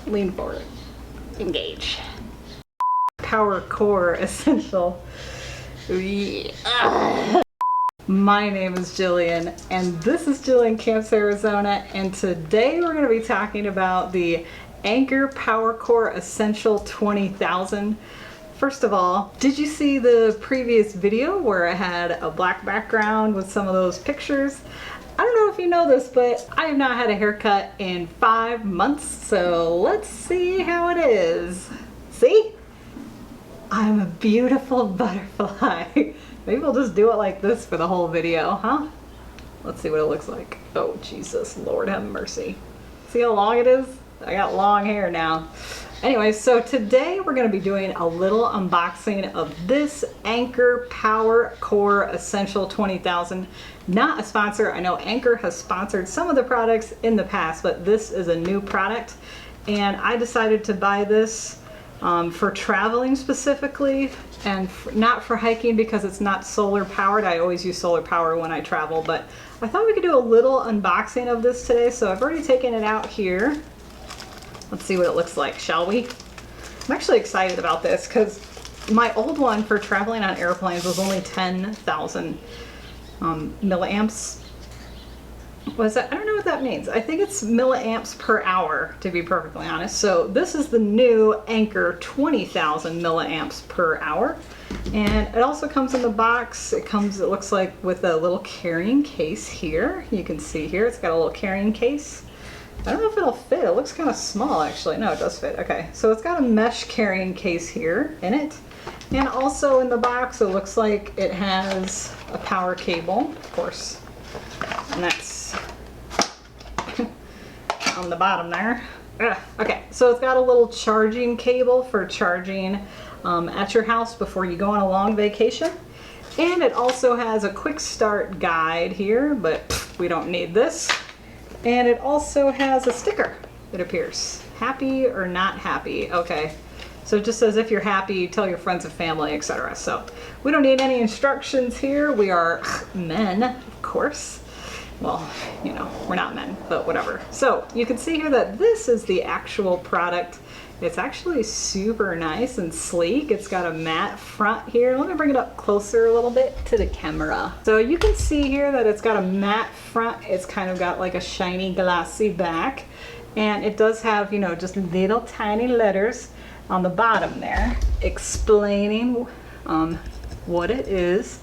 Lean forward. Engage. Powercore Essential. My name is Jillian, and this is Jillian Camps, Arizona, and today we're going to be talking about the Anker Powercore Essential 20,000. First of all, did you see the previous video where I had a black background with some of those pictures? I don't know if you know this, but I have not had a haircut in 5 months, so let's see how it is. See? I'm a beautiful butterfly. Maybe we'll just do it like this for the whole video, huh? Let's see what it looks like. Oh, Jesus, Lord have mercy. See how long it is? I got long hair now. Anyway, so today we're going to be doing a little unboxing of this Anker Powercore Essential 20,000. Not a sponsor. I know Anker has sponsored some of the products in the past, but this is a new product. And I decided to buy this for traveling specifically, and not for hiking because it's not solar powered. I always use solar power when I travel, but I thought we could do a little unboxing of this today. So I've already taken it out here. Let's see what it looks like, shall we? I'm actually excited about this because my old one for traveling on airplanes was only 10,000 milliamps. Was that? I don't know what that means. I think it's milliamps per hour, to be perfectly honest. So this is the new Anker 20,000 milliamps per hour. And it also comes in the box. It looks like with a little carrying case here. You can see here, it's got a little carrying case. I don't know if it'll fit. It looks kind of small, actually. No, it does fit. Okay, so it's got a mesh carrying case here in it. And also in the box, it looks like it has a power cable, of course. And that's on the bottom there. Okay, so it's got a little charging cable for charging at your house before you go on a long vacation. And it also has a quick start guide here, but we don't need this. And it also has a sticker, it appears. Happy or not happy? Okay. So it just says if you're happy, tell your friends and family, etc. So we don't need any instructions here. We are men, of course. Well, you know, we're not men, but whatever. So you can see here that this is the actual product. It's actually super nice and sleek. It's got a matte front here. Let me bring it up closer a little bit to the camera. So you can see here that it's got a matte front. It's kind of got like a shiny glossy back. And it does have, you know, just little tiny letters on the bottom there explaining what it is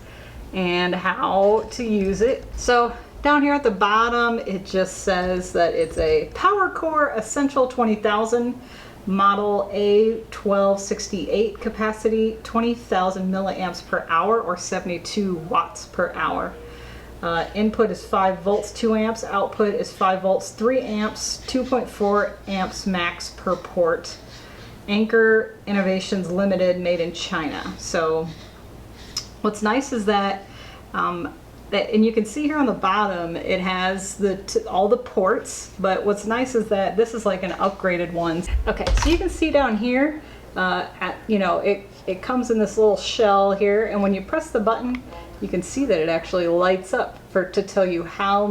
and how to use it. So down here at the bottom, it just says that it's a Powercore Essential 20,000 model A1268 capacity, 20,000 milliamps per hour or 72 watts per hour. Input is 5 volts, 2 amps. Output is 5 volts, 3 amps, 2.4 amps max per port. Anker Innovations Limited, made in China. So what's nice is that, and you can see here on the bottom, it has all the ports, but what's nice is that this is like an upgraded one. Okay, so you can see down here, it comes in this little shell here, and when you press the button, you can see that it actually lights up to tell you how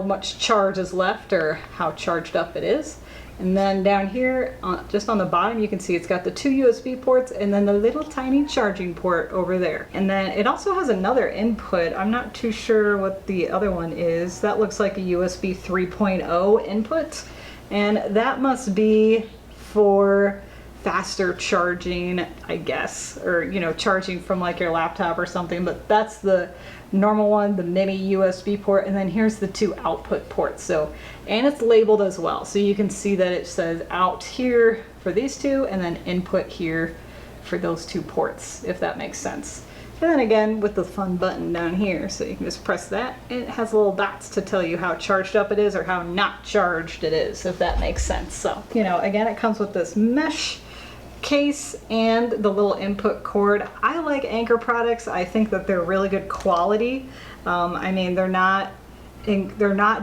much charge is left or how charged up it is. And then down here, just on the bottom, you can see it's got the 2 USB ports and then the little tiny charging port over there. And then it also has another input. I'm not too sure what the other one is. That looks like a USB 3.0 input. And that must be for faster charging, I guess, or, you know, charging from like your laptop or something. But that's the normal one, the mini USB port, and then here's the 2 output ports. So, and it's labeled as well, so you can see that it says out here for these 2 and then input here for those 2 ports, if that makes sense. And then again with the fun button down here, so you can just press that, and it has little dots to tell you how charged up it is or how not charged it is, if that makes sense. So, you know, again, it comes with this mesh case and the little input cord. I like Anker products. I think that they're really good quality. I mean, they're not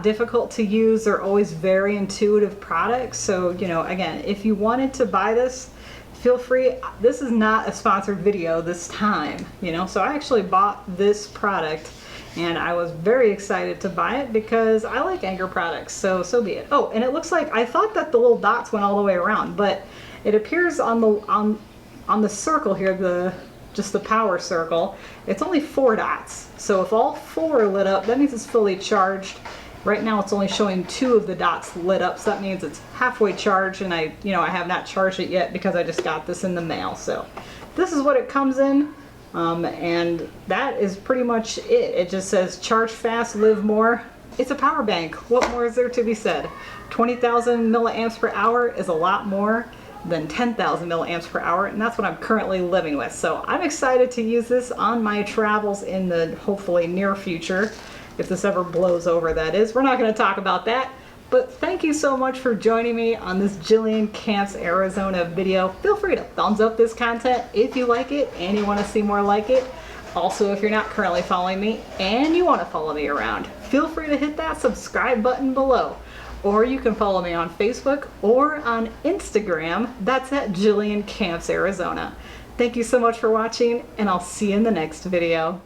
difficult to use. They're always very intuitive products. So, you know, again, if you wanted to buy this, feel free. This is not a sponsored video this time, you know, so I actually bought this product and I was very excited to buy it because I like Anker products, so be it. Oh, and it looks like, I thought that the little dots went all the way around, but it appears on the circle here, just the power circle, it's only 4 dots. So if all 4 are lit up, that means it's fully charged. Right now it's only showing 2 of the dots lit up, so that means it's halfway charged, and I have not charged it yet because I just got this in the mail. So this is what it comes in, and that is pretty much it. It just says charge fast, live more. It's a power bank. What more is there to be said? 20,000 milliamps per hour is a lot more than 10,000 milliamps per hour, and that's what I'm currently living with. So I'm excited to use this on my travels in the hopefully near future, if this ever blows over, that is. We're not going to talk about that, but thank you so much for joining me on this Jillian Camps Arizona video. Feel free to thumbs up this content if you like it and you want to see more like it. Also, if you're not currently following me and you want to follow me around, feel free to hit that subscribe button below. Or you can follow me on Facebook or on Instagram. That's at Jillian Camps Arizona. Thank you so much for watching, and I'll see you in the next video.